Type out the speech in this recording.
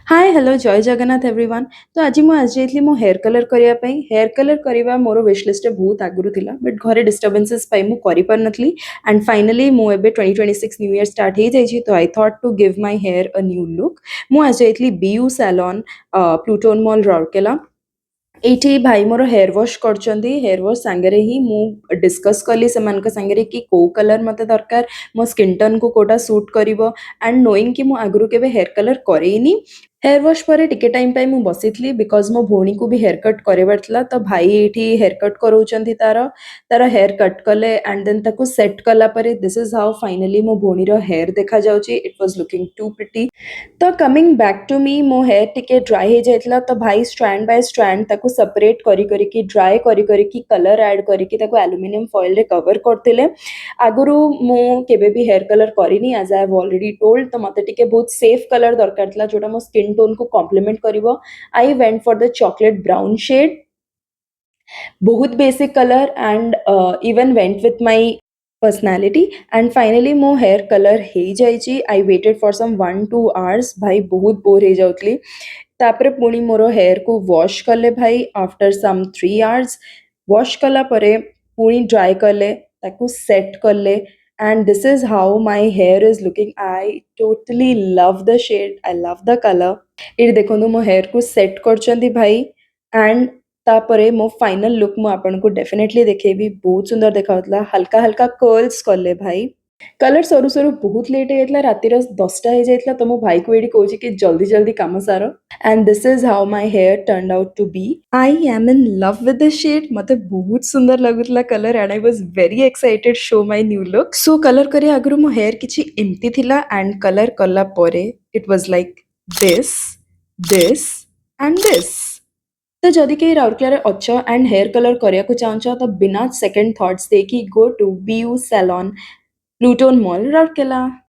Hi hello जय Jagannath everyone. तो आज मुझे मो हेयर कलर करने हेयर कलर करवा मोर विश लिस्ट बहुत आगुरी थिला बट घरे डिस्टर्बेंसेस पाई मु करि पार नथली एंड फाइनली मु एबे 2026 न्यू ईयर स्टार्ट हो जाइछि तो I thought to give my hair a new look. मु आज जाइतली BU salon Pluton mall Rourkela. एठी भाई मोर हेयर वॉश करचंदी हेयर वॉश सांगरे ही मु डिस्कस कली सेमान सांगरे कि को कलर मते दरकार मो स्किन टोन को कोटा सूट करिवो एंड नोइंग कि मु आगुरु केबे हेयर कलर करेइनी। हेयर वॉश पर टिके टाइम पाई मु बसितली बिकॉज मो भौणी को भी हेयर कट करेबार थिला तो भाई एठी हेयर कट करौचंदी तार तार हेयर कट कले एंड देन ताको सेट कला परे दिस इज हाउ फाइनली मो भौणी रो हेयर देखा जाउची। It was looking too pretty. तो कमिंग बैक टू मी मो हेयर टिके ड्राई हो जाइतला तो भाई स्ट्रैंड बाय स्ट्रैंड ताको सेपरेट करी करी की ड्राई करी करी की कलर ऐड करी की ताको एल्युमिनियम फॉइल रे कवर करथिले। आगुरु मु केबे भी हेयर कलर करिनी as I have already told तो मते टिके बहुत सेफ कलर दरकार थिला जोटा मो स्किन टोन को कॉम्प्लीमेंट करिवो। I went for the chocolate brown shade, बहुत basic colour and even went with my personality and finally मो हेयर कलर हे जाइछि। I waited for some 1-2 hours भाई बहुत बोर हो जाउतली। तापरे पुणी मोर हेयर को वॉश कले भाई आफ्टर सम 3 आवर्स वॉश कला परे पुणी ड्राई कले ताकू सेट कले and this is how my hair is looking. I totally love the shade, I love the colour. ये देखो मो हेयर को सेट करचंदी भाई एंड तापरे मो फाइनल लुक मु आपन को डेफिनेटली देखेबी बहुत सुंदर देखाउतला। हल्का हल्का कर्ल्स कले भाई कलर सरू सरू बहुत लेट हो रातिर 10टा हो जाइतला तो मो भाई को एडी कहूची कि जल्दी जल्दी काम सारो and this is how my hair turned out to be. I am in love with the shade, मते बहुत सुंदर लगुतला colour and I was very excited show my new look. So colour करे आगरु मो हेयर किछि एम्प्टी थिला and colour कला परे it was like this this and this. तो जदि केही राउरकेला अच्छ एंड हेयर कलर करिया को चाहछ तो बिना सेकंड थॉट्स देखी go to BU salon Pluton mall Rourkela.